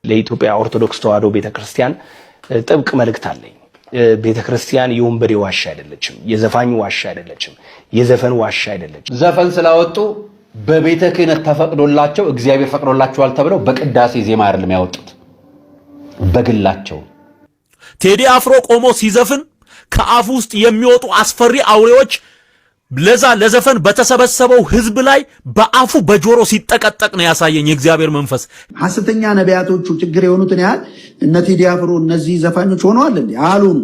ለኢትዮጵያ ኦርቶዶክስ ተዋሕዶ ቤተክርስቲያን ጥብቅ መልእክት አለኝ። ቤተክርስቲያን የወንበዴ ዋሻ አይደለችም፣ የዘፋኝ ዋሻ አይደለችም፣ የዘፈን ዋሻ አይደለችም። ዘፈን ስላወጡ በቤተ ክህነት ተፈቅዶላቸው እግዚአብሔር ፈቅዶላቸዋል ተብለው በቅዳሴ ዜማ አይደለም ያወጡት፣ በግላቸው። ቴዲ አፍሮ ቆሞ ሲዘፍን ከአፉ ውስጥ የሚወጡ አስፈሪ አውሬዎች ለዘፈን በተሰበሰበው ህዝብ ላይ በአፉ በጆሮ ሲጠቀጠቅ ነው ያሳየኝ የእግዚአብሔር መንፈስ። ሐሰተኛ ነቢያቶቹ ችግር የሆኑትን ያህል እነ ቴዲ አፍሮ እነዚህ ዘፋኞች ሆነዋል እንዴ? አሉን።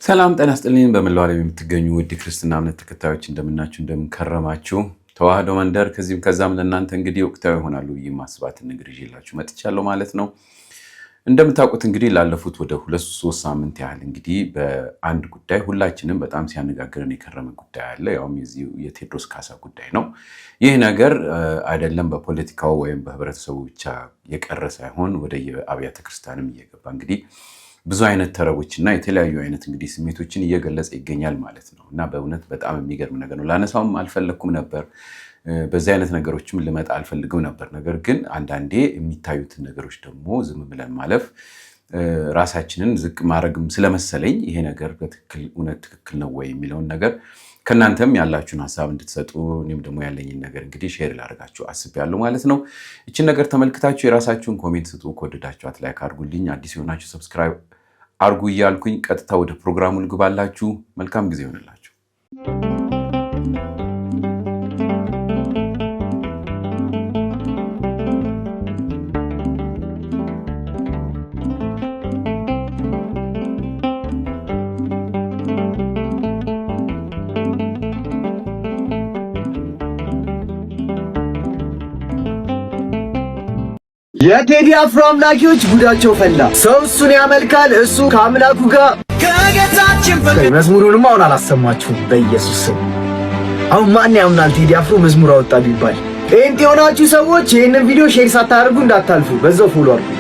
ሰላም ጤና ይስጥልኝ። በመላው ዓለም የምትገኙ ውድ ክርስትና እምነት ተከታዮች እንደምናችሁ እንደምንከረማችሁ። ተዋህዶ መንደር ከዚህም ከዛም ለእናንተ እንግዲህ ወቅታዊ ይሆናሉ ብዬ ማስባትን ነገር ይዤላችሁ መጥቻለሁ ማለት ነው። እንደምታውቁት እንግዲህ ላለፉት ወደ 2-3 ሳምንት ያህል እንግዲህ በአንድ ጉዳይ ሁላችንም በጣም ሲያነጋግረን የከረመ ጉዳይ አለ። ያውም የቴዎድሮስ ካሳ ጉዳይ ነው። ይህ ነገር አይደለም በፖለቲካው ወይም በህብረተሰቡ ብቻ የቀረ ሳይሆን ወደ የአብያተ ክርስቲያንም እየገባ እንግዲህ ብዙ አይነት ተረቦችና የተለያዩ አይነት እንግዲህ ስሜቶችን እየገለጸ ይገኛል ማለት ነው። እና በእውነት በጣም የሚገርም ነገር ነው። ላነሳውም አልፈለኩም ነበር። በዚህ አይነት ነገሮችም ልመጣ አልፈልግም ነበር። ነገር ግን አንዳንዴ የሚታዩትን ነገሮች ደግሞ ዝም ብለን ማለፍ ራሳችንን ዝቅ ማድረግም ስለመሰለኝ ይሄ ነገር በትክክል እውነት ትክክል ነው ወይ የሚለውን ነገር ከናንተም ያላችሁን ሐሳብ እንድትሰጡ እኔም ደግሞ ያለኝን ነገር እንግዲህ ሼር ላደርጋችሁ አስቤያለሁ ማለት ነው። እቺን ነገር ተመልክታችሁ የራሳችሁን ኮሜንት ስጡ። ከወደዳችኋት ላይክ አድርጉልኝ። አዲስ የሆናችሁ ሰብስክራይብ አድርጉ እያልኩኝ ቀጥታ ወደ ፕሮግራሙ ልግባላችሁ። መልካም ጊዜ ይሆንላችሁ። የቴዲ አፍሮ አምላኪዎች ጉዳቸው ፈላ። ሰው እሱን ያመልካል፣ እሱ ከአምላኩ ጋር ከጌታችን መዝሙሩንም አሁን አላሰማችሁም። በኢየሱስ ስም አሁን ማን ያምናል ቴዲ አፍሮ መዝሙር አወጣ ቢባል? ጴንጤ የሆናችሁ ሰዎች ይህንን ቪዲዮ ሼር ሳታደርጉ እንዳታልፉ፣ በዛው ፎሎ አድርጉ።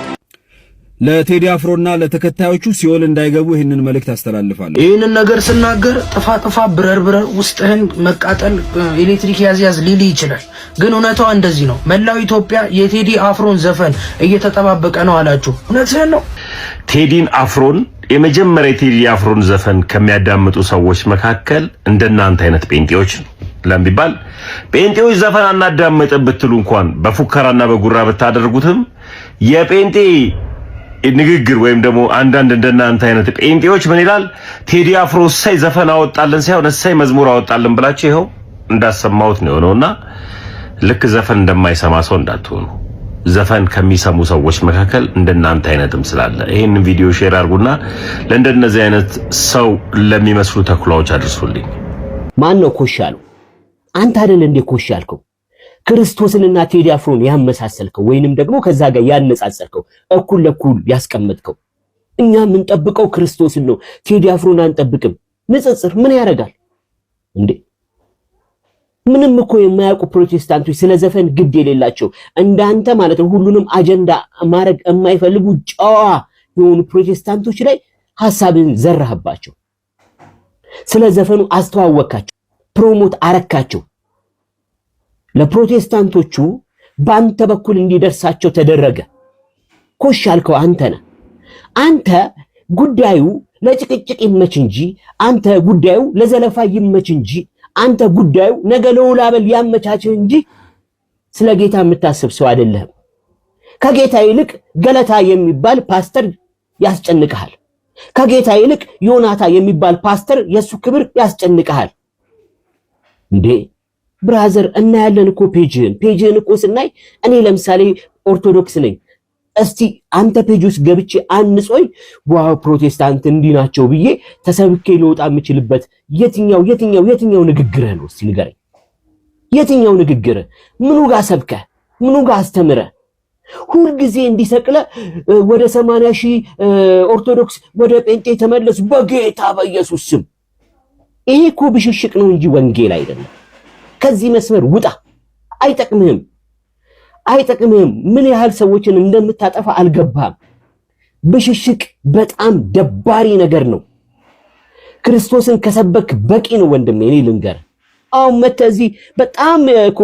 ለቴዲ አፍሮና ለተከታዮቹ ሲኦል እንዳይገቡ ይህንን መልእክት አስተላልፋለሁ። ይህንን ነገር ስናገር ጥፋ ብረር ውስጥህን መቃጠል ኤሌክትሪክ ያዝ ሊል ይችላል፣ ግን እውነታው እንደዚህ ነው። መላው ኢትዮጵያ የቴዲ አፍሮን ዘፈን እየተጠባበቀ ነው አላችሁ። እውነትህን ነው። ቴዲን አፍሮን የመጀመሪያ ቴዲ አፍሮን ዘፈን ከሚያዳምጡ ሰዎች መካከል እንደናንተ አይነት ጴንጤዎች ለምቢባል ጴንጤዎች ዘፈን አናዳምጥ ብትሉ እንኳን በፉከራና በጉራ ብታደርጉትም የጴንጤ ንግግር ወይም ደግሞ አንዳንድ እንደናንተ አይነት ጴንጤዎች ምን ይላል? ቴዲ አፍሮ እሰይ ዘፈን አወጣልን ሳይሆን እሰይ መዝሙር አወጣልን ብላችሁ ይኸው እንዳሰማሁት ነው ነውና ልክ ዘፈን እንደማይሰማ ሰው እንዳትሆኑ። ዘፈን ከሚሰሙ ሰዎች መካከል እንደናንተ አይነትም ስላለ ይሄንን ቪዲዮ ሼር አድርጉና ለእንደነዚህ አይነት ሰው ለሚመስሉ ተኩላዎች አድርሱልኝ። ማን ነው ኮሽ ያለው? አንተ አይደል እንዴ ኮሽ ያልከው? ክርስቶስንና ቴዲ አፍሮን ያመሳሰልከው ወይንም ደግሞ ከዛ ጋር ያነጻጸርከው እኩል ለኩል ያስቀመጥከው። እኛ የምንጠብቀው ክርስቶስን ነው፣ ቴዲ አፍሮን አንጠብቅም። ንጽጽር ምን ያደርጋል እንዴ? ምንም እኮ የማያውቁ ፕሮቴስታንቶች ስለ ዘፈን ግድ የሌላቸው እንዳንተ ማለት ነው ሁሉንም አጀንዳ ማድረግ የማይፈልጉ ጨዋ የሆኑ ፕሮቴስታንቶች ላይ ሐሳብን ዘራህባቸው። ስለ ዘፈኑ አስተዋወካቸው፣ ፕሮሞት አረካቸው። ለፕሮቴስታንቶቹ በአንተ በኩል እንዲደርሳቸው ተደረገ። ኮሽ ያልከው አንተ ነህ። አንተ ጉዳዩ ለጭቅጭቅ ይመች እንጂ፣ አንተ ጉዳዩ ለዘለፋ ይመች እንጂ፣ አንተ ጉዳዩ ነገ ለውላበል ያመቻችህ እንጂ ስለ ጌታ የምታስብ ሰው አይደለህም። ከጌታ ይልቅ ገለታ የሚባል ፓስተር ያስጨንቅሃል። ከጌታ ይልቅ ዮናታ የሚባል ፓስተር የሱ ክብር ያስጨንቅሃል። እንዴ ብራዘር እናያለን እኮ ፔጅን እኮ ስናይ እኔ ለምሳሌ ኦርቶዶክስ ነኝ። እስቲ አንተ ፔጅ ውስጥ ገብቼ አንጾይ ዋው ፕሮቴስታንት እንዲህ ናቸው ብዬ ተሰብኬ ልወጣ የምችልበት የትኛው ንግግርህ ነው? እስቲ ንገረኝ። የትኛው ንግግርህ? ምኑ ጋር ሰብከህ ምኑ ጋር አስተምረህ ሁል ጊዜ እንዲሰቅለ ወደ 80,000 ኦርቶዶክስ ወደ ጴንጤ ተመለሱ በጌታ በኢየሱስ ስም? ይሄ እኮ ብሽሽቅ ነው እንጂ ወንጌል አይደለም። ከዚህ መስመር ውጣ። አይጠቅምህም። ምን ያህል ሰዎችን እንደምታጠፋ አልገባም። ብሽሽቅ በጣም ደባሪ ነገር ነው። ክርስቶስን ከሰበክ በቂ ነው ወንድሜ። እኔ ልንገር አሁን መተህ እዚህ በጣም እኮ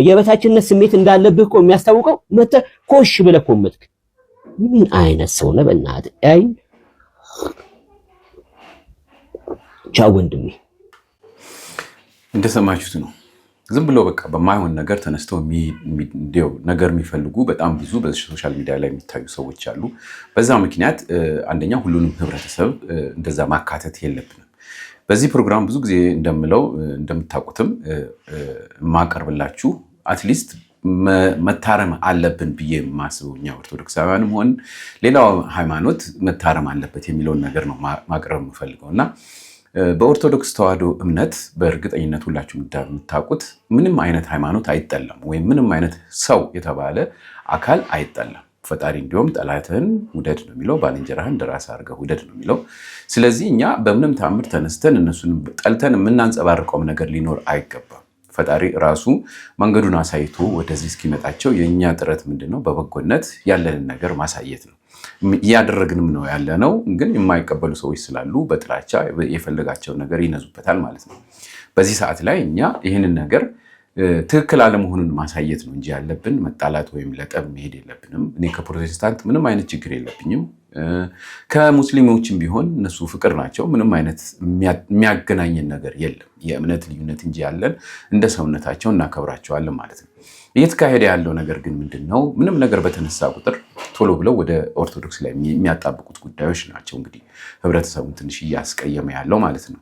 የበታችነት ስሜት እንዳለብህ እኮ የሚያስታውቀው መተህ ኮሽ ብለህ ቆመጥክ። ምን አይነት ሰው ነህ በእናትህ? አይ ቻው ወንድሜ። እንደሰማችሁት ነው። ዝም ብሎ በቃ በማይሆን ነገር ተነስተው ነገር የሚፈልጉ በጣም ብዙ በሶሻል ሚዲያ ላይ የሚታዩ ሰዎች አሉ። በዛ ምክንያት አንደኛ ሁሉንም ህብረተሰብ እንደዛ ማካተት የለብንም። በዚህ ፕሮግራም ብዙ ጊዜ እንደምለው እንደምታውቁትም የማቀርብላችሁ አትሊስት መታረም አለብን ብዬ የማስበው እኛ ኦርቶዶክሳውያንም ሆን ሌላው ሃይማኖት መታረም አለበት የሚለውን ነገር ነው ማቅረብ የምፈልገው እና በኦርቶዶክስ ተዋህዶ እምነት በእርግጠኝነት ሁላችሁ የምታውቁት ምንም አይነት ሃይማኖት አይጠላም፣ ወይም ምንም አይነት ሰው የተባለ አካል አይጠላም። ፈጣሪ እንዲሁም ጠላትህን ውደድ ነው የሚለው፣ ባልንጀራህን እንደራስህ አድርገህ ውደድ ነው የሚለው። ስለዚህ እኛ በምንም ታምር ተነስተን እነሱን ጠልተን የምናንጸባርቀውም ነገር ሊኖር አይገባም። ፈጣሪ ራሱ መንገዱን አሳይቶ ወደዚህ እስኪመጣቸው የእኛ ጥረት ምንድነው? በበጎነት ያለንን ነገር ማሳየት ነው። እያደረግንም ነው ያለነው። ግን የማይቀበሉ ሰዎች ስላሉ በጥላቻ የፈለጋቸውን ነገር ይነዙበታል ማለት ነው። በዚህ ሰዓት ላይ እኛ ይህንን ነገር ትክክል አለመሆኑን ማሳየት ነው እንጂ ያለብን መጣላት ወይም ለጠብ መሄድ የለብንም። እኔ ከፕሮቴስታንት ምንም አይነት ችግር የለብኝም። ከሙስሊሞችም ቢሆን እነሱ ፍቅር ናቸው። ምንም አይነት የሚያገናኘን ነገር የለም። የእምነት ልዩነት እንጂ ያለን እንደ ሰውነታቸው እናከብራቸዋለን ማለት ነው። እየተካሄደ ያለው ነገር ግን ምንድን ነው? ምንም ነገር በተነሳ ቁጥር ቶሎ ብለው ወደ ኦርቶዶክስ ላይ የሚያጣብቁት ጉዳዮች ናቸው። እንግዲህ ህብረተሰቡን ትንሽ እያስቀየመ ያለው ማለት ነው።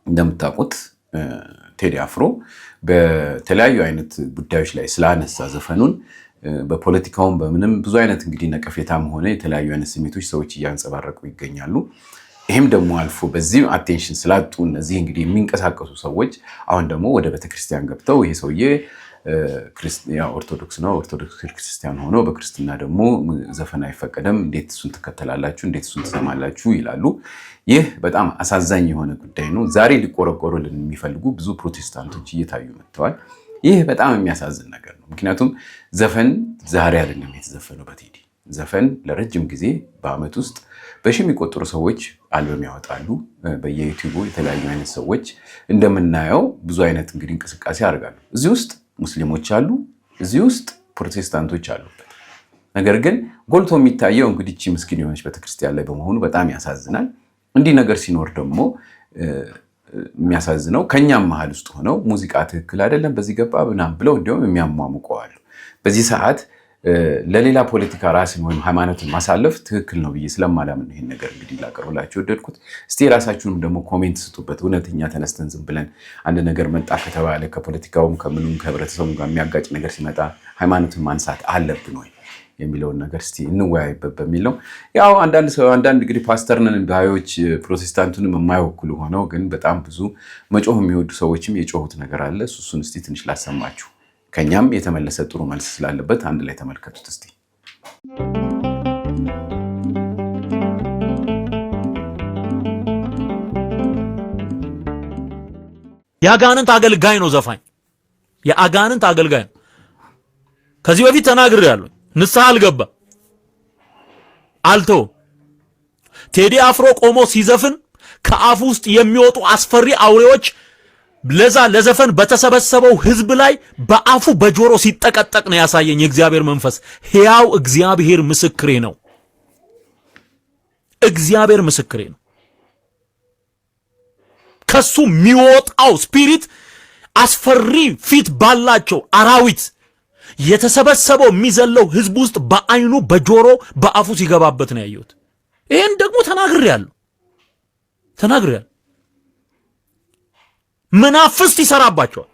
እንደምታውቁት ቴዲ አፍሮ በተለያዩ አይነት ጉዳዮች ላይ ስላነሳ ዘፈኑን በፖለቲካውም በምንም ብዙ አይነት እንግዲህ ነቀፌታም ሆነ የተለያዩ አይነት ስሜቶች ሰዎች እያንጸባረቁ ይገኛሉ። ይህም ደግሞ አልፎ በዚህ አቴንሽን ስላጡ እነዚህ እንግዲህ የሚንቀሳቀሱ ሰዎች አሁን ደግሞ ወደ ቤተክርስቲያን ገብተው ይሄ ሰውዬ ኦርቶዶክስ ነው፣ ኦርቶዶክስ ክርስቲያን ሆኖ በክርስትና ደግሞ ዘፈን አይፈቀደም፣ እንዴት እሱን ትከተላላችሁ? እንዴት እሱን ትሰማላችሁ? ይላሉ። ይህ በጣም አሳዛኝ የሆነ ጉዳይ ነው። ዛሬ ሊቆረቆሩልን የሚፈልጉ ብዙ ፕሮቴስታንቶች እየታዩ መጥተዋል። ይህ በጣም የሚያሳዝን ነገር ነው። ምክንያቱም ዘፈን ዛሬ አይደለም የተዘፈነው በቴዲ ዘፈን ለረጅም ጊዜ በአመት ውስጥ በሺህ የሚቆጠሩ ሰዎች አልበም ያወጣሉ። በየዩቲዩቡ የተለያዩ አይነት ሰዎች እንደምናየው ብዙ አይነት እንግዲህ እንቅስቃሴ ያደርጋሉ። እዚህ ውስጥ ሙስሊሞች አሉ፣ እዚህ ውስጥ ፕሮቴስታንቶች አሉበት። ነገር ግን ጎልቶ የሚታየው እንግዲህ እቺ ምስኪን የሆነች ቤተክርስቲያን ላይ በመሆኑ በጣም ያሳዝናል። እንዲህ ነገር ሲኖር ደግሞ የሚያሳዝነው ከኛም መሀል ውስጥ ሆነው ሙዚቃ ትክክል አይደለም በዚህ ገባ ምናምን ብለው እንዲሁም የሚያሟሙቀዋሉ። በዚህ ሰዓት ለሌላ ፖለቲካ ራስን ወይም ሃይማኖትን ማሳለፍ ትክክል ነው ብዬ ስለማላምን ነው ይሄን ነገር እንግዲህ ላቀርብላችሁ ወደድኩት። እስቲ የራሳችሁንም ደግሞ ኮሜንት ስጡበት። እውነተኛ ተነስተን ዝም ብለን አንድ ነገር መጣ ከተባለ ከፖለቲካውም ከምኑም ከህብረተሰቡ ጋር የሚያጋጭ ነገር ሲመጣ ሃይማኖትን ማንሳት አለብን ወይ የሚለውን ነገር እስቲ እንወያይበት በሚል ነው። ያው አንዳንድ እንግዲህ ፓስተርነን ባዮች ፕሮቴስታንቱንም የማይወክሉ ሆነው ግን በጣም ብዙ መጮህ የሚወዱ ሰዎችም የጮሁት ነገር አለ። እሱን እስቲ ትንሽ ላሰማችሁ። ከኛም የተመለሰ ጥሩ መልስ ስላለበት አንድ ላይ ተመልከቱት እስቲ። የአጋንንት አገልጋይ ነው ዘፋኝ፣ የአጋንንት አገልጋይ ነው። ከዚህ በፊት ተናግሬያለሁ። ንስሐ አልገባ አልቶ ቴዲ አፍሮ ቆሞ ሲዘፍን ከአፉ ውስጥ የሚወጡ አስፈሪ አውሬዎች ለዘፈን በተሰበሰበው ህዝብ ላይ በአፉ በጆሮ ሲጠቀጠቅ ነው ያሳየኝ የእግዚአብሔር መንፈስ። ሕያው እግዚአብሔር ምስክሬ ነው። እግዚአብሔር ምስክሬ ነው። ከሱ የሚወጣው ስፒሪት አስፈሪ ፊት ባላቸው አራዊት የተሰበሰበው የሚዘለው ህዝብ ውስጥ በአይኑ በጆሮ በአፉ ሲገባበት ነው ያየሁት። ይሄን ደግሞ ተናግሬያለሁ። መናፍስት ይሰራባቸዋል።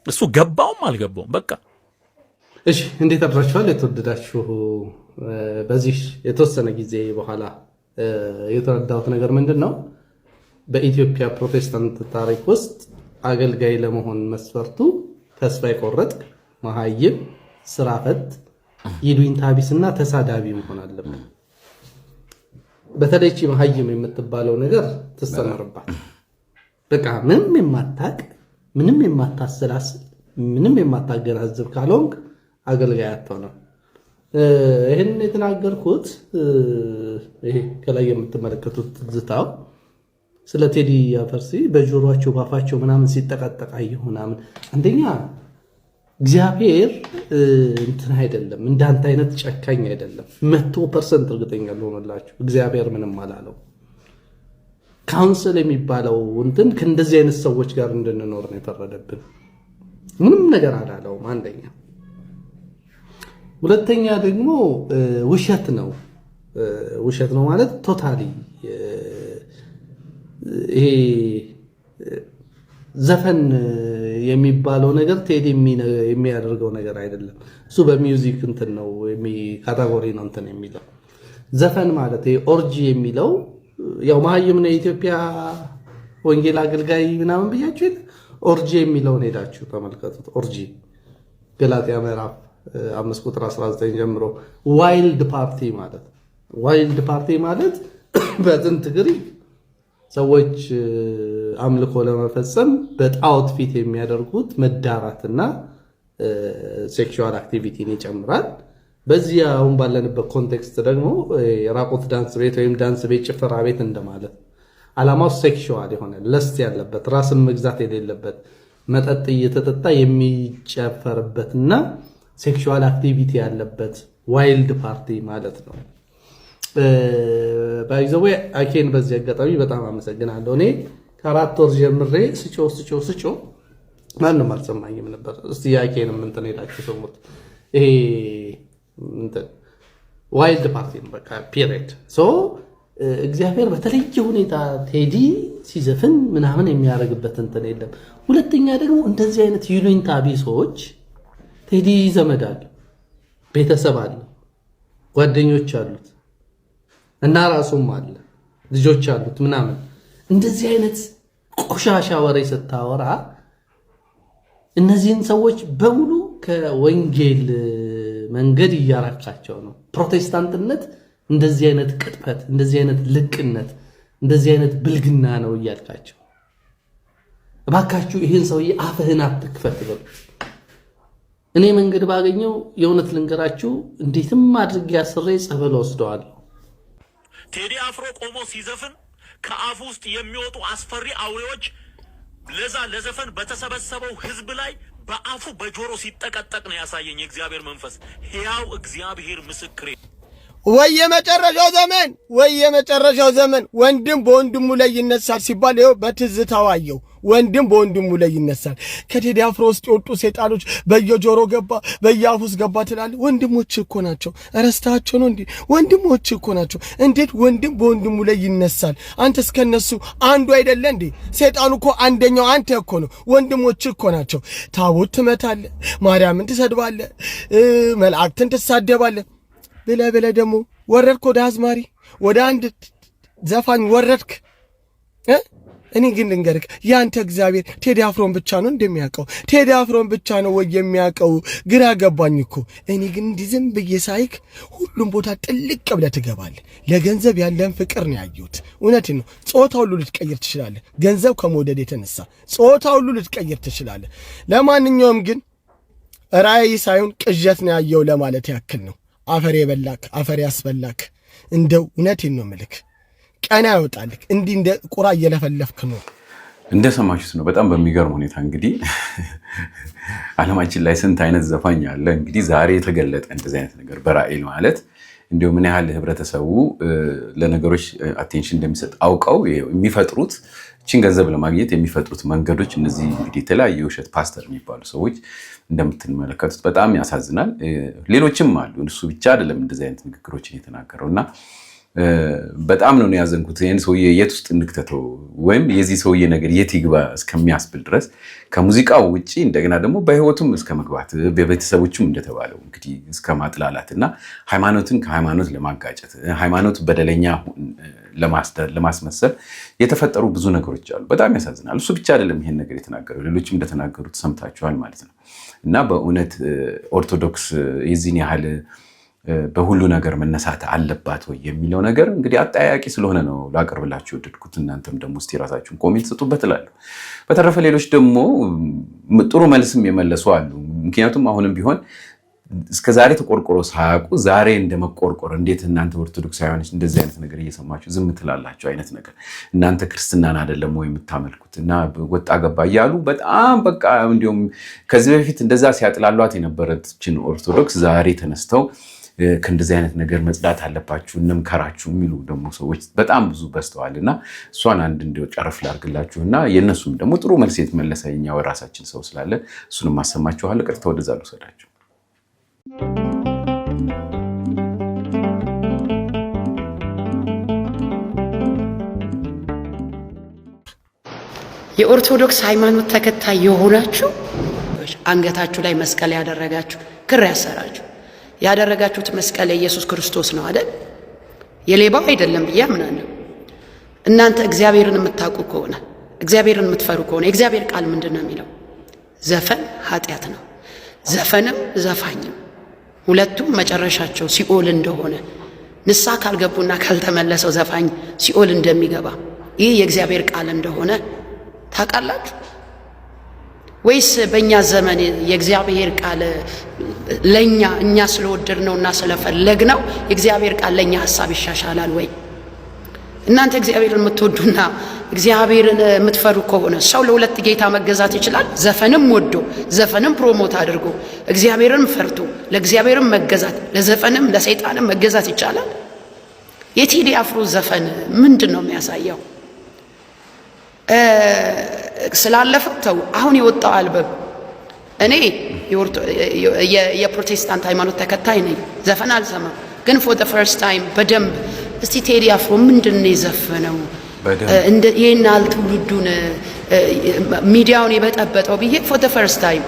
እሱ ገባውም አልገባውም በቃ። እሺ እንዴት አድራችኋል የተወደዳችሁ? በዚህ የተወሰነ ጊዜ በኋላ የተረዳሁት ነገር ምንድን ነው? በኢትዮጵያ ፕሮቴስታንት ታሪክ ውስጥ አገልጋይ ለመሆን መስፈርቱ ተስፋ የቆረጥክ መሃይም፣ ስራ ፈት፣ ይሉኝታ ቢስና ተሳዳቢ መሆን አለበት። በተለይ መሃይም የምትባለው ነገር ትሰመርባት። በቃ ምንም የማታቅ ምንም የማታሰላስል ምንም የማታገናዝብ ካልሆንክ አገልጋይ አትሆንም። ይህን የተናገርኩት ይሄ ከላይ የምትመለከቱት ትዝታው ስለ ቴዲ አፈርሲ በጆሮአቸው ባፋቸው ምናምን ሲጠቃጠቃየው ምናምን አንደኛ እግዚአብሔር እንትን አይደለም እንዳንተ አይነት ጨካኝ አይደለም 100% እርግጠኛ ልሆንላችሁ እግዚአብሔር ምንም አላለው ካውንስል የሚባለው እንትን ከእንደዚህ አይነት ሰዎች ጋር እንድንኖር ነው የፈረደብን ምንም ነገር አላለውም አንደኛ ሁለተኛ ደግሞ ውሸት ነው ማለት ቶታሊ ይሄ ዘፈን የሚባለው ነገር ቴዲ የሚያደርገው ነገር አይደለም እሱ በሚውዚክ እንትን ነው ካታጎሪ ነው እንትን የሚለው ዘፈን ማለት ኦርጂ የሚለው ያው መሀይም ነው የኢትዮጵያ ወንጌል አገልጋይ ምናምን ብያችሁ ኦርጂ የሚለውን ሄዳችሁ ተመልከቱት ኦርጂ ገላትያ ምዕራፍ 5 ቁጥር 19 ጀምሮ ዋይልድ ፓርቲ ማለት በጥንት ግሪክ ሰዎች አምልኮ ለመፈጸም በጣዖት ፊት የሚያደርጉት መዳራትና ሴክሹዋል አክቲቪቲን ይጨምራል በዚህ አሁን ባለንበት ኮንቴክስት ደግሞ የራቆት ዳንስ ቤት ወይም ዳንስ ቤት ጭፈራ ቤት እንደማለት ዓላማው ሴክሹዋል የሆነ ለስት ያለበት ራስን መግዛት የሌለበት መጠጥ እየተጠጣ የሚጨፈርበትና ሴክሹዋል አክቲቪቲ ያለበት ዋይልድ ፓርቲ ማለት ነው ባይዘው አኬን በዚህ አጋጣሚ በጣም አመሰግናለሁ እኔ ከአራት ወር ጀምሬ ስጮ ማንም አልሰማኝም ነበር እስቲ አኬንም እንትን ሄዳችሁ ሰሙት ይሄ እንትን ዋይልድ ፓርቲ ነው በቃ ፒሪድ ሶ እግዚአብሔር በተለየ ሁኔታ ቴዲ ሲዘፍን ምናምን የሚያደርግበት እንትን የለም ሁለተኛ ደግሞ እንደዚህ አይነት ዩኒታ ቢሶች ቴዲ ዘመዳል ቤተሰብ አለ ጓደኞች አሉት እና ራሱም አለ ልጆች አሉት ምናምን እንደዚህ አይነት ቆሻሻ ወሬ ስታወራ እነዚህን ሰዎች በሙሉ ከወንጌል መንገድ እያራካቸው ነው ፕሮቴስታንትነት እንደዚህ አይነት ቅጥፈት እንደዚህ አይነት ልቅነት እንደዚህ አይነት ብልግና ነው እያልካቸው እባካችሁ ይሄን ሰውዬ አፍህን አትክፈት በሉ እኔ መንገድ ባገኘው የእውነት ልንገራችሁ እንዴትም አድርጌ አስሬ ጸበል ወስደዋለሁ ቴዲ አፍሮ ቆሞ ሲዘፍን ከአፉ ውስጥ የሚወጡ አስፈሪ አውሬዎች ለዘፈን በተሰበሰበው ህዝብ ላይ በአፉ በጆሮ ሲጠቀጠቅ ነው ያሳየኝ እግዚአብሔር መንፈስ ሕያው እግዚአብሔር ምስክሬ የመጨረሻው ዘመን ወንድም በወንድሙ ላይ ይነሳል ሲባል ይኸው በትዝታው አየው ወንድም በወንድሙ ላይ ይነሳል ከቴዲ አፍሮ ውስጥ የወጡ ሰይጣኖች በየጆሮ ገባ በየአፉ ውስጥ ገባ ትላለህ ወንድሞች እኮ ናቸው ረስታቸው ነው እንዴ ወንድሞች እኮ ናቸው እንዴት ወንድም በወንድሙ ላይ ይነሳል አንተስ ከነሱ አንዱ አይደለ እንዴ ሰይጣኑ እኮ አንደኛው አንተ እኮ ነው ወንድሞች እኮ ናቸው ታቦት ትመታለህ ማርያምን ትሰድባለህ መላእክትን ትሳደባለህ ብለ ደግሞ ወረድክ ወደ አዝማሪ ወደ አንድ ዘፋኝ ወረድክ እኔ ግን ልንገርክ ያንተ እግዚአብሔር ቴዲ አፍሮን ብቻ ነው እንደሚያውቀው ቴዲ አፍሮን ብቻ ነው ወይ የሚያውቀው ግራ ገባኝ እኮ እኔ ግን እንዲዝም በየሳይክ ሁሉም ቦታ ጥልቅ ብለህ ትገባለህ ለገንዘብ ያለን ፍቅር ነው ያየሁት እውነቴን ነው ጾታ ሁሉ ልትቀይር ትችላለህ ገንዘብ ከመውደድ የተነሳ ጾታ ሁሉ ልትቀይር ትችላለህ ለማንኛውም ግን ራእይ ሳይሆን ቅዠት ነው ያየው ለማለት ያክል ነው አፈር የበላክ አፈር ያስበላክ እንደው እውነቴን ነው ምልክ ቀና ያወጣልክ እንዲህ እንደ ቁራ እየለፈለፍክ ነው እንደሰማችሁት ነው በጣም በሚገርም ሁኔታ እንግዲህ ዓለማችን ላይ ስንት አይነት ዘፋኝ አለ እንግዲህ ዛሬ የተገለጠ እንደዚህ አይነት ነገር በራእይ ማለት እንደው ምን ያህል ህብረተሰቡ ለነገሮች አቴንሽን እንደሚሰጥ አውቀው የሚፈጥሩት እቺን ገንዘብ ለማግኘት የሚፈጥሩት መንገዶች እነዚህ እንግዲህ የተለያዩ ውሸት ፓስተር የሚባሉ ሰዎች እንደምትመለከቱት በጣም ያሳዝናል ሌሎችም አሉ እሱ ብቻ አይደለም እንደዚህ አይነት ንግግሮችን የተናገረውና በጣም ነው ያዘንኩት ይሄን ሰውዬ የት ውስጥ እንክተተው ወይም የዚህ ሰውዬ ነገር የት ይግባ እስከሚያስብል ድረስ ከሙዚቃው ውጪ እንደገና ደግሞ በህይወቱም እስከ መግባት በቤተሰቦቹም እንደተባለው እንግዲህ እስከ ማጥላላትና ሃይማኖትን ከሃይማኖት ለማጋጨት ሃይማኖት በደለኛ ለማስመሰል የተፈጠሩ ብዙ ነገሮች አሉ በጣም ያሳዝናል እሱ ብቻ አይደለም ይሄን ነገር የተናገረው ሌሎችም እንደተናገሩት ሰምታችኋል ማለት ነው እና በእውነት ኦርቶዶክስ የዚህን ያህል በሁሉ ነገር መነሳት አለባት ወይ የሚለው ነገር እንግዲህ አጠያያቂ ስለሆነ ነው ላቀርብላችሁ ወደድኩት እናንተም ደግሞ እስቲ ራሳችሁን ኮሜንት ስጡበት እላለሁ በተረፈ ሌሎች ደግሞ ጥሩ መልስም የመለሱ አሉ ምክንያቱም አሁንም ቢሆን እስከዛሬ ተቆርቆሮ ሳያውቁ ዛሬ እንደመቆርቆር እንዴት እናንተ ኦርቶዶክሳውያኖች እንደዚህ አይነት ነገር እየሰማችሁ ዝም ትላላችሁ አይነት ነገር እናንተ ክርስትናን አይደለም ወይ የምታመልኩት እና ወጣ ገባ እያሉ በጣም በቃ እንዲሁም ከዚህ በፊት እንደዛ ሲያጥላሏት የነበረችን ኦርቶዶክስ ዛሬ ተነስተው ከእንደዚህ አይነት ነገር መጽዳት አለባችሁ እንምከራችሁ የሚሉ ደግሞ ሰዎች በጣም ብዙ በስተዋልና እሷን አንድ እንደው ጨረፍ ላድርግላችሁና የነሱም ደግሞ ጥሩ መልስ የተመለሰኛ ወራሳችን ሰው ስላለ እሱንም ማሰማችኋለሁ። ቀጥታ ወደዛ ልውሰዳችሁ። የኦርቶዶክስ ሃይማኖት ተከታይ የሆናችሁ አንገታችሁ ላይ መስቀል ያደረጋችሁ ክር ያሰራችሁ ያደረጋችሁት መስቀል ኢየሱስ ክርስቶስ ነው አይደል? የሌባው አይደለም ብዬ አምናለሁ። እናንተ እግዚአብሔርን የምታውቁ ከሆነ እግዚአብሔርን የምትፈሩ ከሆነ የእግዚአብሔር ቃል ምንድነው የሚለው? ዘፈን ኃጢአት ነው፣ ዘፈንም ዘፋኝም ሁለቱም መጨረሻቸው ሲኦል እንደሆነ ንስሐ ካልገቡና ካልተመለሰው ዘፋኝ ሲኦል እንደሚገባ ይህ የእግዚአብሔር ቃል እንደሆነ ታውቃላችሁ ወይስ በእኛ ዘመን የእግዚአብሔር ቃል ለኛ እኛ ስለወደድነውና ስለፈለግነው የእግዚአብሔር ቃል ለኛ ሐሳብ ይሻሻላል ወይ? እናንተ እግዚአብሔርን የምትወዱና እግዚአብሔርን የምትፈሩ ከሆነ ሰው ለሁለት ጌታ መገዛት ይችላል? ዘፈንም ወዶ ዘፈንም ፕሮሞት አድርጎ እግዚአብሔርን ፈርቶ ለእግዚአብሔርም መገዛት ለዘፈንም ለሰይጣንም መገዛት ይቻላል? የቴዲ አፍሮ ዘፈን ምንድነው የሚያሳየው? ስላለፈው ተው። አሁን የወጣው አልበም እኔ የፕሮቴስታንት ሃይማኖት ተከታይ ነኝ፣ ዘፈን አልሰማም። ግን ፎር ዘ ፈርስት ታይም በደንብ እስቲ ቴዲ አፍሮ ምንድነው የዘፈነው እንደ ይሄናል ትውልዱን ሚዲያውን የበጠበጠው ብዬ ፎር ዘ ፈርስት ታይም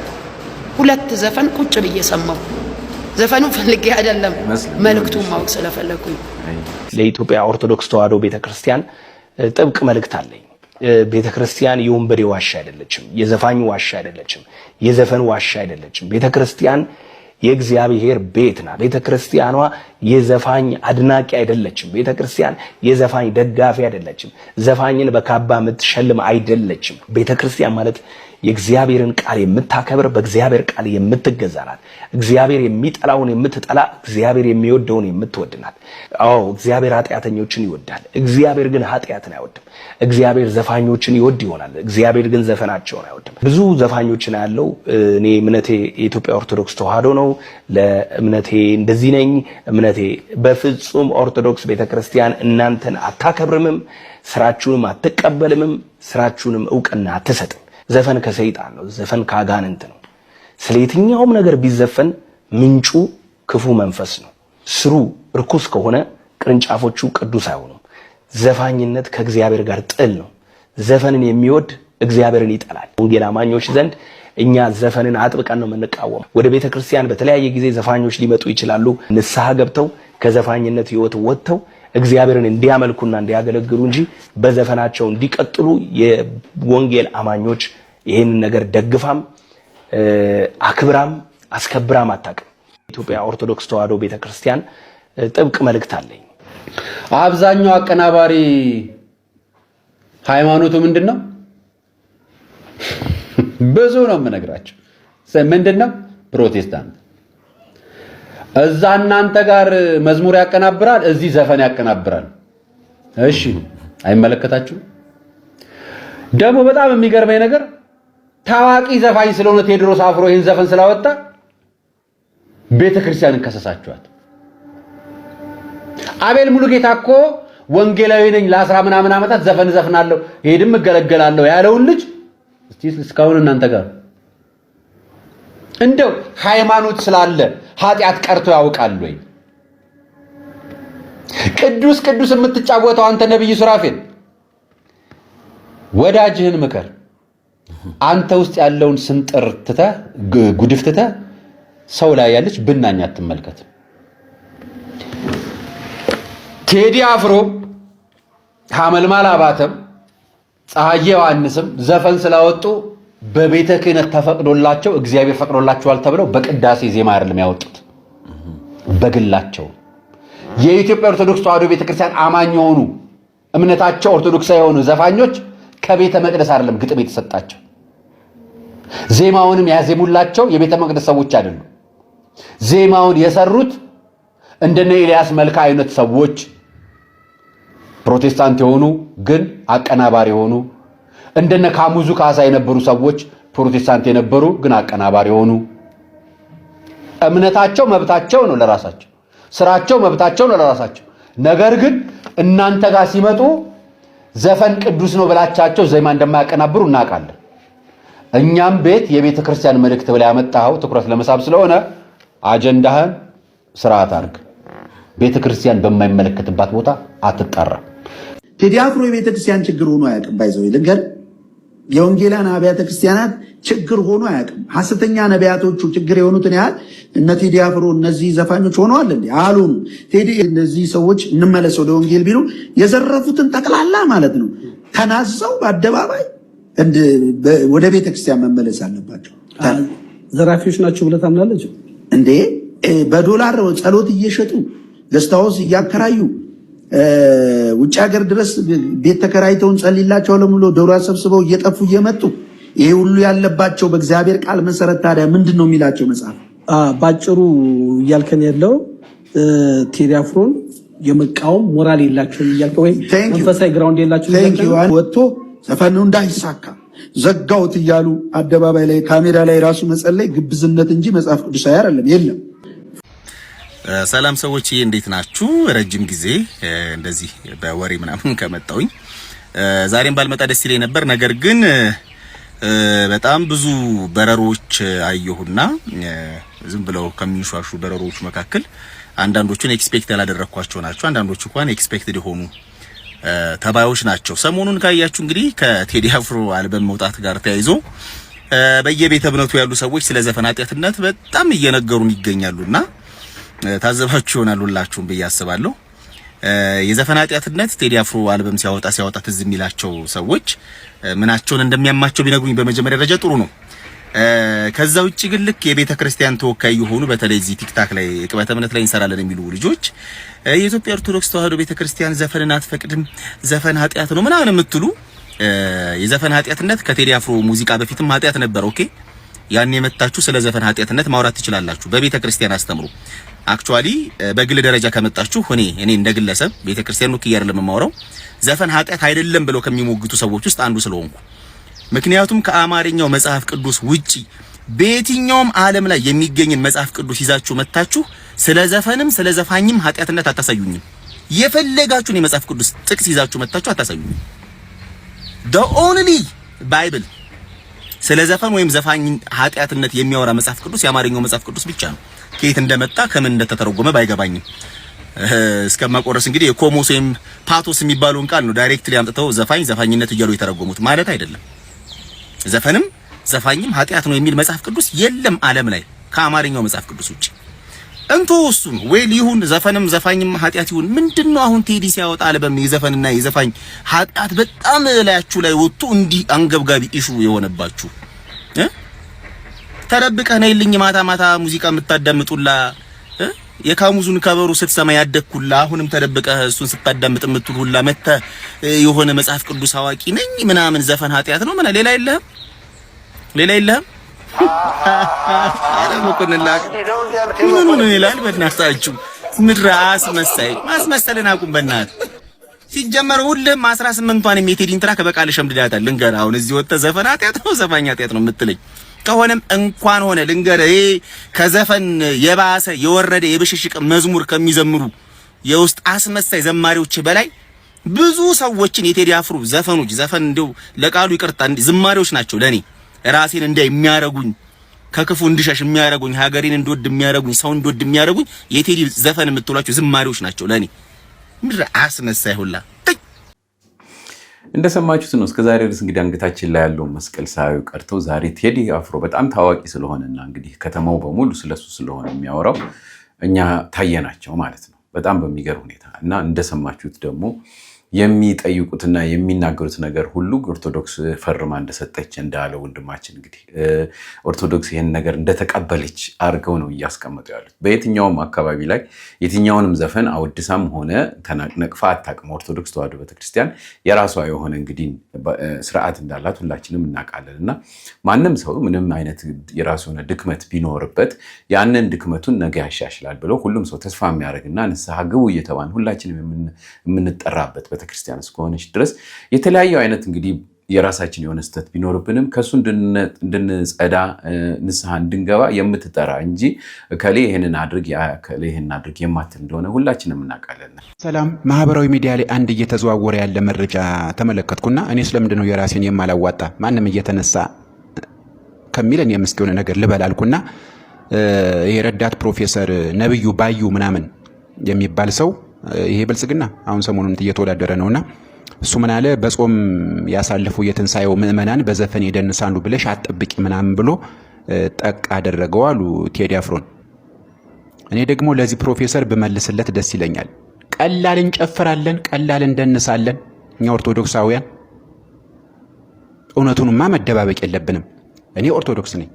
ሁለት ዘፈን ቁጭ ብዬ ሰማሁ። ዘፈኑ ፈልጌ አይደለም መልእክቱን ማወቅ ስለፈለኩኝ። ለኢትዮጵያ ኦርቶዶክስ ተዋሕዶ ቤተክርስቲያን ጥብቅ መልእክት አለኝ። ቤተክርስቲያን የወንበዴ ዋሻ አይደለችም፣ የዘፋኝ ዋሻ አይደለችም፣ የዘፈን ዋሻ አይደለችም። ቤተክርስቲያን የእግዚአብሔር ቤት ናት። ቤተክርስቲያኗ የዘፋኝ አድናቂ አይደለችም። ቤተክርስቲያን የዘፋኝ ደጋፊ አይደለችም። ዘፋኝን በካባ የምትሸልም አይደለችም። ቤተክርስቲያን ማለት የእግዚአብሔርን ቃል የምታከብር በእግዚአብሔር ቃል የምትገዛ ናት። እግዚአብሔር የሚጠላውን የምትጠላ እግዚአብሔር የሚወደውን የምትወድ ናት። አዎ እግዚአብሔር ኃጢአተኞችን ይወዳል። እግዚአብሔር ግን ኃጢአትን አይወድም። እግዚአብሔር ዘፋኞችን ይወድ ይሆናል፣ እግዚአብሔር ግን ዘፈናቸውን አይወድም። ብዙ ዘፋኞችን ያለው እኔ እምነቴ የኢትዮጵያ ኦርቶዶክስ ተዋሕዶ ነው። ለእምነቴ እንደዚህ ነኝ። እምነቴ በፍጹም ኦርቶዶክስ ቤተክርስቲያን እናንተን አታከብርምም፣ ስራችሁንም አትቀበልምም፣ ስራችሁንም ዕውቅና አትሰጥም። ዘፈን ከሰይጣን ነው። ዘፈን ከአጋንንት ነው። ስለ የትኛውም ነገር ቢዘፈን ምንጩ ክፉ መንፈስ ነው። ስሩ ርኩስ ከሆነ ቅርንጫፎቹ ቅዱስ አይሆኑም። ዘፋኝነት ከእግዚአብሔር ጋር ጥል ነው። ዘፈንን የሚወድ እግዚአብሔርን ይጠላል። ወንጌል አማኞች ዘንድ እኛ ዘፈንን አጥብቀን ነው የምንቃወም። ወደ ቤተክርስቲያን በተለያየ ጊዜ ዘፋኞች ሊመጡ ይችላሉ። ንስሐ ገብተው ከዘፋኝነት ህይወት ወጥተው እግዚአብሔርን እንዲያመልኩና እንዲያገለግሉ እንጂ በዘፈናቸው እንዲቀጥሉ የወንጌል አማኞች ይሄንን ነገር ደግፋም አክብራም አስከብራም አታውቅም። ኢትዮጵያ ኦርቶዶክስ ተዋሕዶ ቤተክርስቲያን ጥብቅ መልእክት አለኝ። አብዛኛው አቀናባሪ ሃይማኖቱ ምንድነው? ብዙ ነው የምነግራቸው። ምንድነው? ፕሮቴስታንት። እዛ እናንተ ጋር መዝሙር ያቀናብራል፣ እዚህ ዘፈን ያቀናብራል። እሺ አይመለከታችሁም? ደግሞ በጣም የሚገርመኝ ነገር ታዋቂ ዘፋኝ ስለሆነ ቴዎድሮስ አፍሮ ይህን ዘፈን ስላወጣ ቤተክርስቲያንን ከሰሳችኋት። አቤል ሙሉጌታ እኮ ወንጌላዊ ነኝ ለ10 ምናምን ዓመታት ዘፈን ዘፍናለሁ ሄድም እገለገላለሁ ያለውን ልጅ እስቲ እስካሁን እናንተ ጋር እንደው ሃይማኖት ስላለ ኃጢአት ቀርቶ ያውቃል ወይ? ቅዱስ ቅዱስ የምትጫወተው አንተ ነብይ ሱራፌል ወዳጅህን ምከር። አንተ ውስጥ ያለውን ስንጥር ትተህ ጉድፍ ትተህ ሰው ላይ ያለች ብናኝ አትመልከት። ቴዲ አፍሮ ሐመልማል አባተም ፀሐዬ ዮሐንስም ዘፈን ስላወጡ በቤተ ክህነት ተፈቅዶላቸው እግዚአብሔር ፈቅዶላቸዋል ተብለው በቅዳሴ ዜማ አይደለም ያወጡት፣ በግላቸው። የኢትዮጵያ ኦርቶዶክስ ተዋሕዶ ቤተክርስቲያን አማኝ የሆኑ እምነታቸው ኦርቶዶክሳዊ የሆኑ ዘፋኞች ከቤተ መቅደስ አይደለም ግጥም የተሰጣቸው፣ ዜማውንም ያዜሙላቸው የቤተ መቅደስ ሰዎች አይደሉም። ዜማውን የሰሩት እንደነ ኤልያስ መልካ አይነት ሰዎች ፕሮቴስታንት የሆኑ ግን አቀናባሪ የሆኑ እንደነ ካሙዙ ካሳ የነበሩ ሰዎች ፕሮቴስታንት የነበሩ ግን አቀናባሪ የሆኑ እምነታቸው መብታቸው ነው ለራሳቸው ስራቸው መብታቸው ነው ለራሳቸው ነገር ግን እናንተ ጋር ሲመጡ ዘፈን ቅዱስ ነው ብላቻቸው ዜማ እንደማያቀናብሩ እናውቃለን እኛም ቤት የቤተ ክርስቲያን መልእክት ብለ ያመጣው ትኩረት ለመሳብ ስለሆነ አጀንዳህን ስርዓት አድርግ ቤተ ክርስቲያን በማይመለከትባት ቦታ አትጣራ ቴዲ አፍሮ የቤተ ክርስቲያን ችግር ሆኖ አያውቅም ባይዘው ልንገር የወንጌላን አብያተ ክርስቲያናት ችግር ሆኖ አያውቅም ሐሰተኛ ነቢያቶቹ ችግር የሆኑትን ያህል እነ ቴዲ አፍሮ እነዚህ ዘፋኞች ሆነዋል እንዴ አሉን ቴዲ እነዚህ ሰዎች እንመለስ ወደ ወንጌል ቢሉ የዘረፉትን ጠቅላላ ማለት ነው ተናዘው በአደባባይ ወደ ቤተ ክርስቲያን መመለስ አለባቸው ዘራፊዎች ናቸው ብለህ ታምናለህ እንዴ በዶላር ጸሎት እየሸጡ ገስታውስ እያከራዩ ውጭ ሀገር ድረስ ቤት ተከራይተው እንጸልይላቸው ለምሎ ዶላር ሰብስበው እየጠፉ እየመጡ ይሄ ሁሉ ያለባቸው በእግዚአብሔር ቃል መሰረት ታዲያ ምንድነው የሚላቸው መጽሐፍ ባጭሩ እያልከን ያለው ቴዲ አፍሮን የመቃወም ሞራል የላቸውም እያልከው ወይ መንፈሳዊ ግራውንድ የላቸውም እያልከው ወጥቶ ዘፈኑ እንዳይሳካ ዘጋውት እያሉ አደባባይ ላይ ካሜራ ላይ ራሱ መጸለይ ግብዝነት እንጂ መጽሐፍ ቅዱሳዊ አይደለም የለም ሰላም ሰዎች እንዴት ናችሁ ረጅም ጊዜ እንደዚህ በወሬ ምናምን ከመጣውኝ ዛሬም ባልመጣ ደስ ይለኝ ነበር ነገር ግን በጣም ብዙ በረሮች አየሁና ዝም ብለው ከሚንሿሹ በረሮች መካከል አንዳንዶቹን ኤክስፔክት ያላደረኳቸው ናቸው አንዳንዶቹ እንኳን ኤክስፔክትድ ሆኑ ተባዮች ናቸው ሰሞኑን ካያችሁ እንግዲህ ከቴዲ አፍሮ አልበም መውጣት ጋር ተያይዞ በየቤተ እምነቱ ያሉ ሰዎች ስለ ዘፈን ኃጢአትነት በጣም እየነገሩን ይገኛሉና ታዘባችሁ ይሆናል ሁላችሁም በያስባለሁ የዘፈን ኃጢአትነት ቴዲ አፍሮ አልበም ሲያወጣ ትዝ የሚላቸው ሰዎች ምናቸውን እንደሚያማቸው ቢነግሩኝ በመጀመሪያ ደረጃ ጥሩ ነው ከዛ ውጪ ግን ልክ የቤተ ክርስቲያን ተወካይ የሆኑ በተለይ እዚህ ቲክታክ ላይ ቅበተ እምነት ላይ እንሰራለን የሚሉ ልጆች የኢትዮጵያ ኦርቶዶክስ ተዋህዶ ቤተ ክርስቲያን ዘፈንን አትፈቅድም ዘፈን ኃጢአት ነው ምናምን የምትሉ የዘፈን ኃጢአትነት ከቴዲ አፍሮ ሙዚቃ በፊትም ኃጢአት ነበር ኦኬ ያን የመታችሁ ስለ ዘፈን ኃጢአትነት ማውራት ትችላላችሁ በቤተ ክርስቲያን አስተምሩ አክቹአሊ በግል ደረጃ ከመጣችሁ እኔ እንደግለሰብ ቤተ ክርስቲያኑ ከያር ለማውራው ዘፈን ኃጢአት አይደለም ብለው ከሚሞግቱ ሰዎች ውስጥ አንዱ ስለሆንኩ ምክንያቱም ከአማርኛው መጽሐፍ ቅዱስ ውጪ በየትኛውም ዓለም ላይ የሚገኝን መጽሐፍ ቅዱስ ይዛችሁ መታችሁ ስለ ዘፈንም ስለ ዘፋኝም ኃጢአትነት አታሳዩኝም የፈለጋችሁን የመጽሐፍ ቅዱስ ጥቅስ ይዛችሁ መታችሁ አታሳዩኝም the only bible ስለ ዘፈን ወይም ዘፋኝ ኃጢአትነት የሚያወራ መጽሐፍ ቅዱስ የአማርኛው መጽሐፍ ቅዱስ ብቻ ነው ከየት እንደመጣ ከምን እንደተተረጎመ ባይገባኝም እስከማቆረስ እንግዲህ የኮሞስ ወይም ፓቶስ የሚባለውን ቃል ነው ዳይሬክትሊ አምጥተው ዘፋኝነት እያሉ የተረጎሙት ማለት አይደለም ዘፈንም ዘፋኝም ኃጢአት ነው የሚል መጽሐፍ ቅዱስ የለም ዓለም ላይ ከአማርኛው መጽሐፍ ቅዱስ ውጪ እንቶሱን ወይ ሊሁን ዘፈንም ዘፋኝም ኃጢአት ይሁን ምንድነው አሁን ቴዲ ሲያወጣ አልበም የዘፈንና የዘፋኝ ኃጢአት በጣም ላያችሁ ላይ ወጥቶ እንዲህ አንገብጋቢ ኢሹ የሆነባችሁ ተረብቀህ ነይልኝ ማታ ሙዚቃ የምታዳምጡላ የካሙዙን ከበሩ ስትሰማ ያደኩላ አሁንም ተደብቀህ እሱን ስታዳምጥ የምትሉላ መተ የሆነ መጽሐፍ ቅዱስ አዋቂ ነኝ ምናምን ዘፈን ኃጢአት ነው ሌላ የለህም አረመኩንላክ ምኑን ይላል በእናታችሁ ምድራስ ማስመሰልን አቁም በእናት ሲጀመር ሁሉም 18ቷን የቴዲን ትራክ በቃል ሸምድዳታል ልንገር አሁን እዚህ ወጣ ዘፈን ኃጢአት ነው ዘፋኝ ኃጢአት ነው የምትለኝ ከሆነም እንኳን ሆነ ልንገር ከዘፈን የባሰ የወረደ የብሽሽቅ መዝሙር ከሚዘምሩ የውስጥ አስመሳይ ዘማሪዎች በላይ ብዙ ሰዎችን የቴዲ አፍሮ ዘፈን እንደው ለቃሉ ይቅርታ ዝማሪዎች ናቸው ለኔ ራሴን የሚያረጉኝ ከክፉ እንድሸሽ የሚያረጉኝ ሀገሬን እንድወድ የሚያረጉኝ ሰው እንድወድ የሚያረጉኝ የቴዲ ዘፈን የምትሏቸው ዝማሪዎች ናቸው ለኔ ምድር አስመሳይ ሁላ እንደሰማችሁት ነው እስከዛሬ ድረስ እንግዲህ አንገታችን ላይ ያለው መስቀል ሳዩ ቀርተው ዛሬ ቴዲ አፍሮ በጣም ታዋቂ ስለሆነና እንግዲህ ከተማው በሙሉ ስለሱ ስለሆነ የሚያወራው እኛ ታየናቸው ማለት ነው በጣም በሚገርም ሁኔታ እና እንደሰማችሁት ደግሞ የሚጠይቁትና የሚናገሩት ነገር ሁሉ ኦርቶዶክስ ፈርማ እንደሰጠች እንዳለ ወንድማችን እንግዲህ ኦርቶዶክስ ይህን ነገር እንደተቀበለች አድርገው ነው እያስቀመጡ ያሉት። በየትኛውም አካባቢ ላይ የትኛውንም ዘፈን አወድሳም ሆነ ነቅፋ አታውቅም። ኦርቶዶክስ ተዋሕዶ ቤተክርስቲያን የራሷ የሆነ እንግዲህ ስርዓት እንዳላት ሁላችንም እናውቃለን እና ማንም ሰው ምንም አይነት የራሱ የሆነ ድክመት ቢኖርበት ያንን ድክመቱን ነገ ያሻሽላል ብለው ሁሉም ሰው ተስፋ የሚያደርግና ንስሐ ግቡ እየተባልን ሁላችንም የምንጠራበት ቤተክርስቲያን እስከሆነች ድረስ የተለያዩ አይነት እንግዲህ የራሳችን የሆነ ስህተት ቢኖርብንም ከሱ እንድንጸዳ ንስሐ እንድንገባ የምትጠራ እንጂ ከሌ ይሄንን አድርግ ከሌ ይሄንን አድርግ የማትል እንደሆነ ሁላችንም እናውቃለን። ሰላም። ማህበራዊ ሚዲያ ላይ አንድ እየተዘዋወረ ያለ መረጃ ተመለከትኩና እኔ ስለምንድን ነው የራሴን የማላዋጣ ማንም እየተነሳ ከሚለን የምስኪውን ነገር ልበላልኩና የረዳት ፕሮፌሰር ነብዩ ባዩ ምናምን የሚባል ሰው ይሄ ብልጽግና አሁን ሰሞኑን እየተወዳደረ ነውና እሱ ምን አለ በጾም ያሳልፉ የትንሳኤው ምዕመናን በዘፈን ይደንሳሉ ብለሽ አጥብቂ ምናምን ብሎ ጠቅ አደረገው አሉ ቴዲ አፍሮን። እኔ ደግሞ ለዚህ ፕሮፌሰር ብመልስለት ደስ ይለኛል። ቀላል እንጨፍራለን፣ ቀላል እንደንሳለን እኛ ኦርቶዶክሳውያን። እውነቱንማ መደባበቅ የለብንም። እኔ ኦርቶዶክስ ነኝ።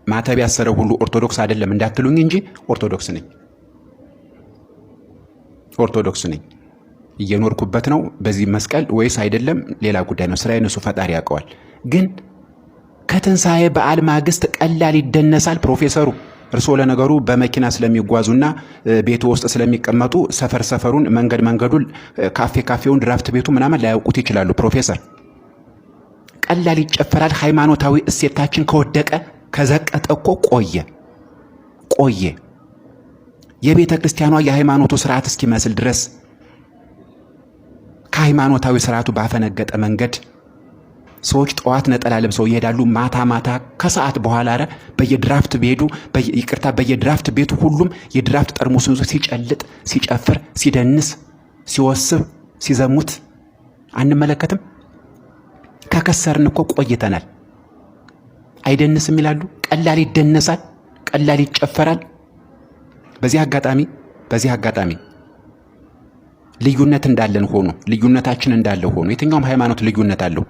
ማተብ ያሰረው ሁሉ ኦርቶዶክስ አይደለም እንዳትሉኝ እንጂ ኦርቶዶክስ ነኝ። ኦርቶዶክስ ነኝ። እየኖርኩበት ነው በዚህ መስቀል ወይስ አይደለም ሌላ ጉዳይ ነው። ስራዬን እሱ ፈጣሪ ያውቀዋል። ግን ከትንሳኤ በዓል ማግስት ቀላል ይደነሳል ፕሮፌሰሩ። እርስዎ ለነገሩ በመኪና ስለሚጓዙና ቤቱ ውስጥ ስለሚቀመጡ ሰፈር ሰፈሩን መንገዱን ካፌውን ድራፍት ቤቱ ምናምን ላያውቁት ይችላሉ። ፕሮፌሰር ቀላል ይጨፈራል። ሃይማኖታዊ እሴታችን ከወደቀ ከዘቀጠ እኮ ቆየ። የቤተ ክርስቲያኗ የሃይማኖቱ ስርዓት እስኪመስል ድረስ ከሃይማኖታዊ ስርዓቱ ባፈነገጠ መንገድ ሰዎች ጠዋት ነጠላ ለብሰው ይሄዳሉ። ማታ ከሰዓት በኋላ በየድራፍት ቤቱ ሁሉም የድራፍት ጠርሙሱን ይዞ ሲጨልጥ፣ ሲጨፍር፣ ሲደንስ፣ ሲወስብ፣ ሲዘሙት አንመለከትም? ከከሰርን እኮ ቆይተናል። አይደንስም ይላሉ። ቀላል ይደነሳል፣ ቀላል ይጨፈራል። በዚህ አጋጣሚ ልዩነት እንዳለን ሆኖ ልዩነታችን እንዳለ ሆኖ የትኛውም ሃይማኖት ልዩነት አለው።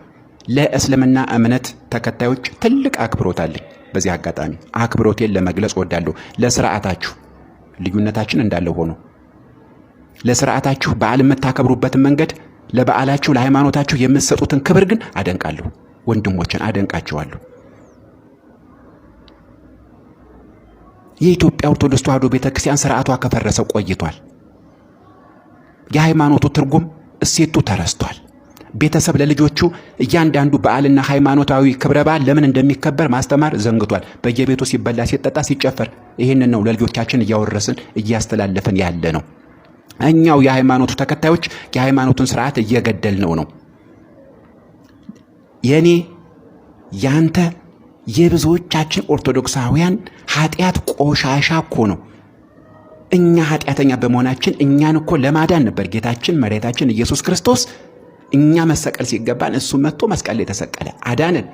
ለእስልምና እምነት ተከታዮች ትልቅ አክብሮት አለኝ። በዚህ አጋጣሚ አክብሮቴን ለመግለጽ ወዳለሁ። ለስርዓታችሁ ልዩነታችን እንዳለ ሆኖ ለስርዓታችሁ በዓል የምታከብሩበትን መንገድ ለበዓላችሁ ለሃይማኖታችሁ የምትሰጡትን ክብር ግን አደንቃለሁ። ወንድሞችን አደንቃቸዋለሁ። የኢትዮጵያ ኦርቶዶክስ ተዋሕዶ ቤተክርስቲያን ስርዓቷ ከፈረሰ ቆይቷል። የሃይማኖቱ ትርጉም እሴቱ ተረስቷል። ቤተሰብ ለልጆቹ እያንዳንዱ በዓልና ሃይማኖታዊ ክብረ በዓል ለምን እንደሚከበር ማስተማር ዘንግቷል። በየቤቱ ሲበላ፣ ሲጠጣ፣ ሲጨፈር ይህንን ነው ለልጆቻችን እያወረስን እያስተላለፍን ያለ ነው። እኛው የሃይማኖቱ ተከታዮች የሃይማኖቱን ስርዓት እየገደልነው ነው። የኔ ያንተ የብዙዎቻችን ኦርቶዶክሳውያን ኃጢአት ቆሻሻ እኮ ነው። እኛ ኃጢአተኛ በመሆናችን እኛን እኮ ለማዳን ነበር ጌታችን መድኃኒታችን ኢየሱስ ክርስቶስ እኛ መሰቀል ሲገባን እሱ መጥቶ መስቀል ላይ ተሰቀለ፣ አዳነን።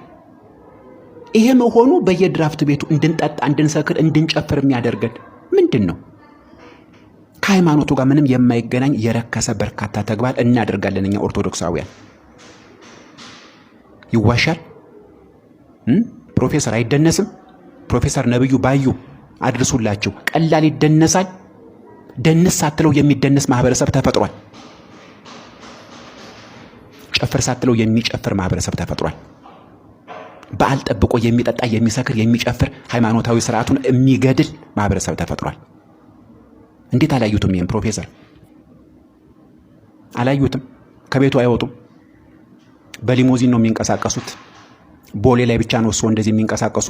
ይሄ መሆኑ በየድራፍት ቤቱ እንድንጠጣ፣ እንድንሰክር፣ እንድንጨፍር የሚያደርገን ምንድን ነው? ከሃይማኖቱ ጋር ምንም የማይገናኝ የረከሰ በርካታ ተግባር እናደርጋለን እኛ ኦርቶዶክሳውያን። ይዋሻል። ፕሮፌሰር አይደነስም? ፕሮፌሰር ነብዩ ባዩ አድርሱላቸው። ቀላል ይደነሳል። ደንስ ሳትለው የሚደነስ ማህበረሰብ ተፈጥሯል። ጨፍር ሳትለው የሚጨፍር ማህበረሰብ ተፈጥሯል። በዓል ጠብቆ የሚጠጣ፣ የሚሰክር፣ የሚጨፍር ሃይማኖታዊ ስርዓቱን የሚገድል ማህበረሰብ ተፈጥሯል። እንዴት አላዩትም? ይሄን ፕሮፌሰር አላዩትም? ከቤቱ አይወጡም። በሊሞዚን ነው የሚንቀሳቀሱት። ቦሌ ላይ ብቻ ነው ሰው እንደዚህ የሚንቀሳቀሱ።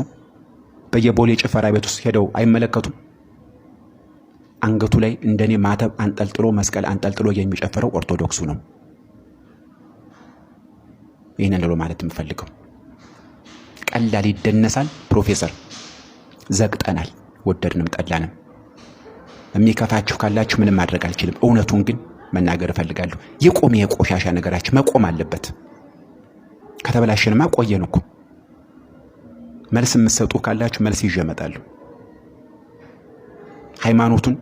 በየቦሌ ጭፈራ ቤት ውስጥ ሄደው አይመለከቱም። አንገቱ ላይ እንደኔ ማተብ አንጠልጥሎ መስቀል አንጠልጥሎ የሚጨፍረው ኦርቶዶክሱ ነው። ይሄንን ነው ማለት የምፈልገው። ቀላል ይደነሳል። ፕሮፌሰር ዘግጠናል፣ ወደድንም ጠላንም። የሚከፋችሁ ካላችሁ ምንም ማድረግ አልችልም። እውነቱን ግን መናገር እፈልጋለሁ። የቆመ የቆሻሻ ነገራችሁ መቆም አለበት። ከተበላሸንማ ቆየን እኮ። መልስ የምትሰጡ ካላችሁ መልስ ይዤ እመጣለሁ። ሃይማኖቱን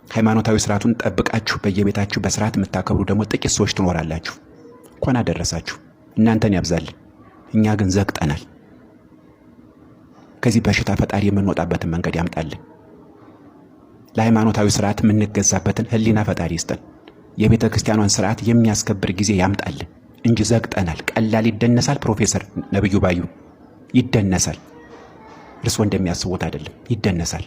ሃይማኖታዊ ስርዓቱን ጠብቃችሁ በየቤታችሁ በስርዓት የምታከብሩ ደግሞ ጥቂት ሰዎች ትኖራላችሁ። እንኳን አደረሳችሁ። እናንተን ያብዛልን። እኛ ግን ዘግጠናል። ከዚህ በሽታ ፈጣሪ የምንወጣበትን መንገድ ያምጣልን። ለሃይማኖታዊ ስርዓት የምንገዛበትን ህሊና ፈጣሪ ይስጠን። የቤተ ክርስቲያኗን ስርዓት የሚያስከብር ጊዜ ያምጣልን እንጂ ዘግጠናል። ቀላል ይደነሳል። ፕሮፌሰር ነብዩ ባዩ ይደነሳል። እርስዎ እንደሚያስቡት አይደለም፣ ይደነሳል።